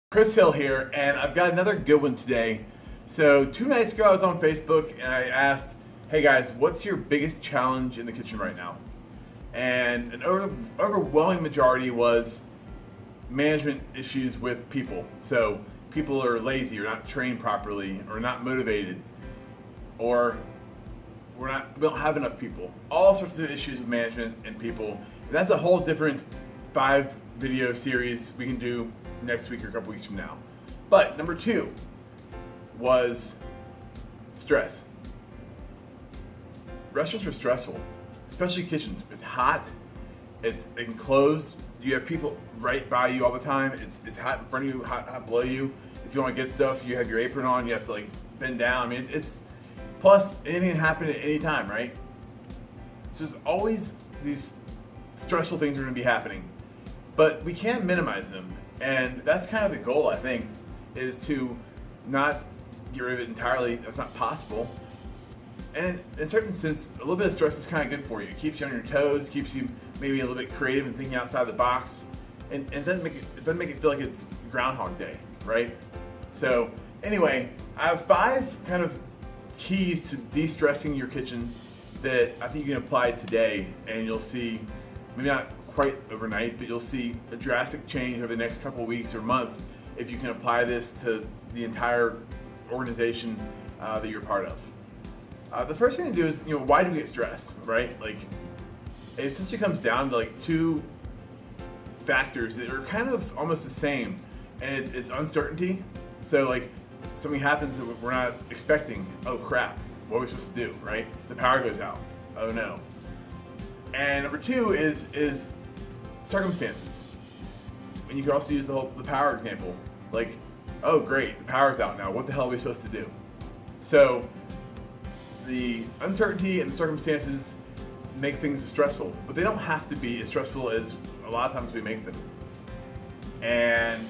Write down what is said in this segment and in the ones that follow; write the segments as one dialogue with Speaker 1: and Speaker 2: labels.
Speaker 1: Chris Hill here, and I've got another good one today. So 2 nights ago I was on Facebook and I asked, hey guys, what's your biggest challenge in the kitchen right now? And an overwhelming majority was management issues with people. So people are lazy or not trained properly or not motivated, or we don't have enough people. All sorts of issues with management and people. And that's a whole different 5-video series we can do next week or a couple weeks from now. But number 2 was stress. Restaurants are stressful, especially kitchens. It's hot, it's enclosed, you have people right by you all the time, it's hot in front of you, hot below you. If you want to get stuff, you have your apron on, you have to like bend down. I mean, it's plus anything can happen at any time, right? So there's always these stressful things that are going to be happening, but we can't minimize them. And that's kind of the goal, I think, is to not get rid of it entirely. That's not possible. And in a certain sense, a little bit of stress is kind of good for you. It keeps you on your toes, keeps you maybe a little bit creative and thinking outside the box. And it doesn't make it feel like it's Groundhog Day, right? So anyway, I have 5 kind of keys to de-stressing your kitchen that I think you can apply today, and you'll see, maybe not quite overnight, but you'll see a drastic change over the next couple of weeks or month if you can apply this to the entire organization that you're part of. The first thing to do is, why do we get stressed, right? Like, it essentially comes down to like 2 factors that are kind of almost the same, and it's uncertainty. So like, something happens that we're not expecting. Oh crap, what are we supposed to do, right? The power goes out. Oh no. And number 2 is circumstances. And you can also use the power example. Like, oh great, the power's out now. What the hell are we supposed to do? So the uncertainty and the circumstances make things stressful, but they don't have to be as stressful as a lot of times we make them. And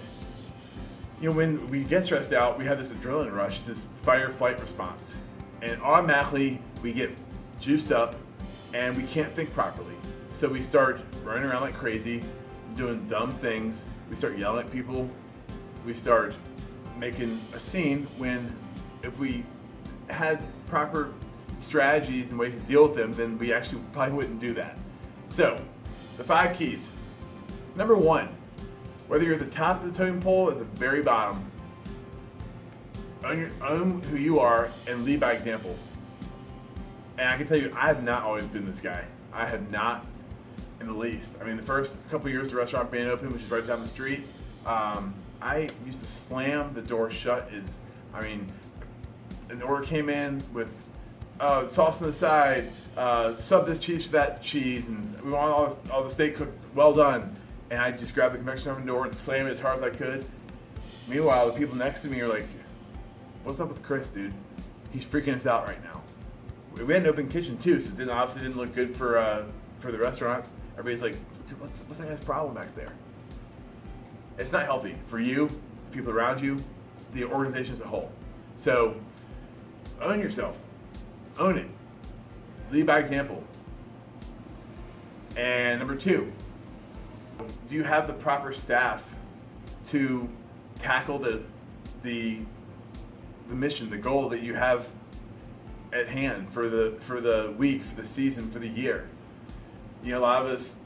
Speaker 1: when we get stressed out, we have this adrenaline rush. It's this fight or flight response, and automatically we get juiced up and we can't think properly. So we start running around like crazy, doing dumb things. We start yelling at people. We start making a scene when, if we had proper strategies and ways to deal with them, then we actually probably wouldn't do that. So, the 5 keys. Number 1, whether you're at the top of the totem pole or at the very bottom, own who you are and lead by example. And I can tell you, I have not always been this guy. I have not in the least. I mean, the first couple years the restaurant being open, which is right down the street, I used to slam the door shut. An order came in with sauce on the side, sub this cheese for that cheese, and we want all the steak cooked well done. And I just grabbed the convection oven door and slammed it as hard as I could. Meanwhile, the people next to me are like, what's up with Chris, dude? He's freaking us out right now. We had an open kitchen too, so it obviously didn't look good for the restaurant. Everybody's like, dude, what's that guy's problem back there? It's not healthy for you, people around you, the organization as a whole. So own yourself. Own it. Lead by example. And number 2, do you have the proper staff to tackle the mission, the goal that you have at hand for the week, for the season, for the year? A lot of us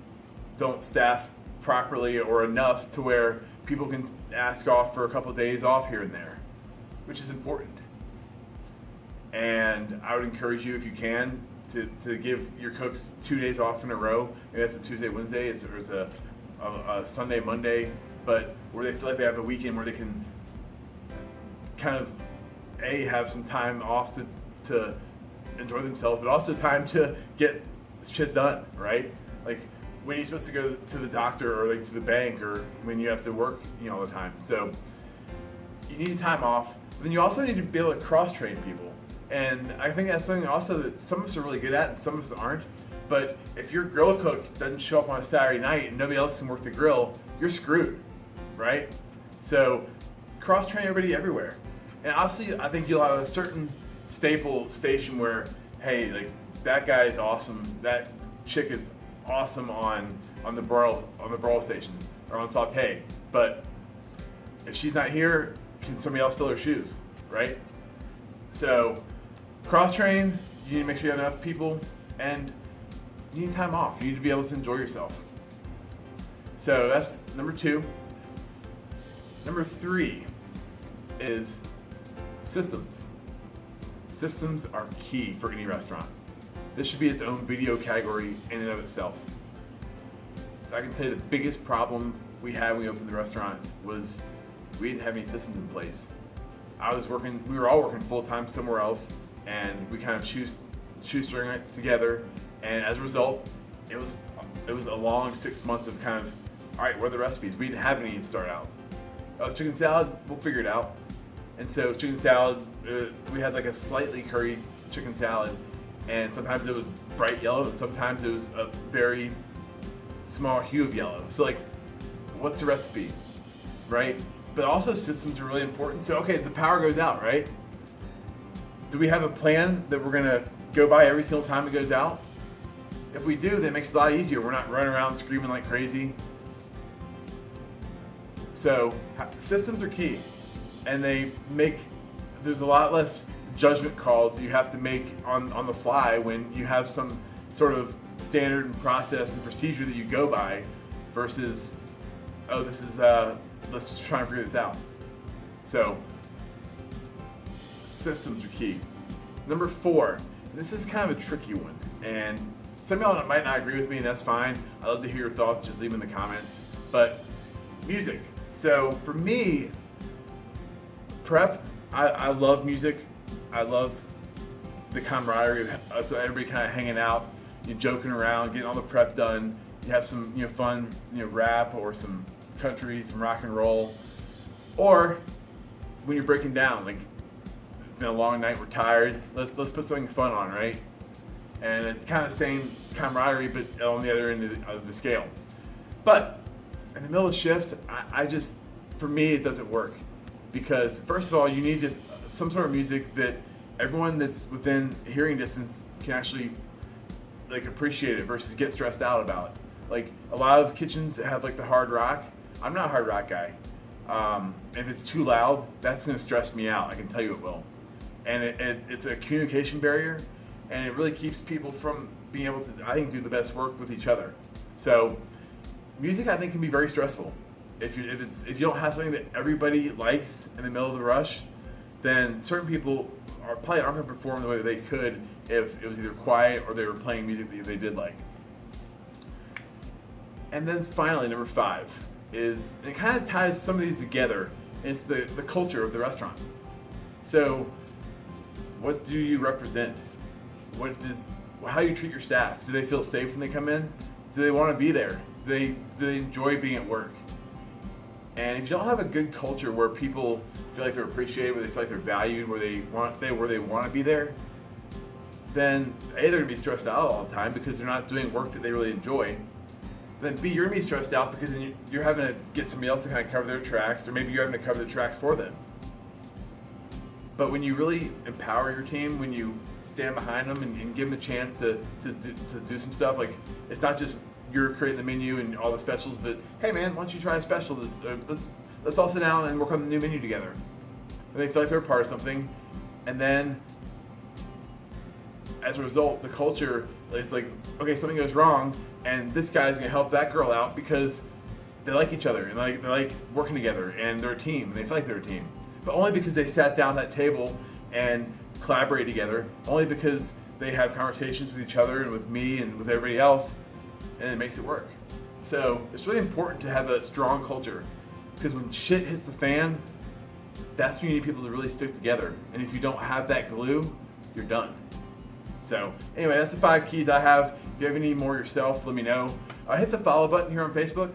Speaker 1: don't staff properly or enough to where people can ask off for a couple of days off here and there, which is important. And I would encourage you, if you can, to give your cooks 2 days off in a row. Maybe that's a Tuesday, Wednesday, or it's a Sunday, Monday, but where they feel like they have a weekend where they can kind of have some time off to enjoy themselves, but also time to get shit done, right? Like, when you're supposed to go to the doctor or like to the bank, or when you have to work all the time. So you need time off, but then you also need to be able to cross-train people. And I think that's something also that some of us are really good at and some of us aren't. But if your grill cook doesn't show up on a Saturday night and nobody else can work the grill, you're screwed, right? So cross-train everybody everywhere. And obviously, I think you'll have a certain staple station where, hey, like, that guy is awesome, that chick is awesome on the broil station or on saute. But if she's not here, can somebody else fill her shoes, right? So cross train, you need to make sure you have enough people, and you need time off. You need to be able to enjoy yourself. So that's number 2. Number 3 is systems. Systems are key for any restaurant. This should be its own video category in and of itself. I can tell you the biggest problem we had when we opened the restaurant was we didn't have any systems in place. We were all working full-time somewhere else, and we kind of shoestring it together, and as a result, it was a long 6 months of kind of, all right, what are the recipes? We didn't have any to start out. Chicken salad, we'll figure it out. And so chicken salad, we had like a slightly curried chicken salad, and sometimes it was bright yellow, and sometimes it was a very small hue of yellow. So like, what's the recipe, right? But also systems are really important. So okay, the power goes out, right? Do we have a plan that we're gonna go by every single time it goes out? If we do, that makes it a lot easier. We're not running around screaming like crazy. So systems are key, and there's a lot less judgment calls that you have to make on the fly when you have some sort of standard and process and procedure that you go by versus, oh, this is, let's just try and figure this out. So systems are key. Number 4, this is kind of a tricky one, and some of y'all might not agree with me, and that's fine. I'd love to hear your thoughts, just leave them in the comments. But music. So for me, prep, I love music. I love the camaraderie of us, everybody kind of hanging out, you joking around, getting all the prep done. You have some fun rap or some country, some rock and roll. Or when you're breaking down, like it's been a long night, we're tired, let's put something fun on, right? And it's kind of the same camaraderie, but on the other end of the scale. But in the middle of the shift, for me, it doesn't work. Because first of all, you need some sort of music that everyone that's within hearing distance can actually like appreciate it versus get stressed out about it. Like a lot of kitchens have like the hard rock. I'm not a hard rock guy. If it's too loud, that's gonna stress me out. I can tell you it will. And it's a communication barrier, and it really keeps people from being able to, I think, do the best work with each other. So music, I think, can be very stressful. If you don't have something that everybody likes in the middle of the rush, then certain people probably aren't going to perform the way that they could if it was either quiet or they were playing music that they did like. And then finally, number 5 is, and it kind of ties some of these together, it's the culture of the restaurant. So what do you represent? How do you treat your staff? Do they feel safe when they come in? Do they want to be there? Do they enjoy being at work? And if you don't have a good culture where people feel like they're appreciated, where they feel like they're valued, where they want to be there, then A, they're going to be stressed out all the time because they're not doing work that they really enjoy. Then B, you're going to be stressed out because then you're having to get somebody else to kind of cover their tracks, or maybe you're having to cover the tracks for them. But when you really empower your team, when you stand behind them and give them a chance to do some stuff, like it's not just you're creating the menu and all the specials, but hey man, why don't you try a special? Let's all sit down and work on the new menu together. And they feel like they're a part of something, and then as a result, the culture, it's like, okay, something goes wrong, and this guy's gonna help that girl out because they like each other and they like working together, and they're a team, and they feel like they're a team. But only because they sat down at that table and collaborate together, only because they have conversations with each other and with me and with everybody else, and it makes it work. So it's really important to have a strong culture, because when shit hits the fan, that's when you need people to really stick together. And if you don't have that glue, you're done. So anyway, that's the 5 keys I have. If you have any more yourself, let me know. Hit the follow button here on Facebook.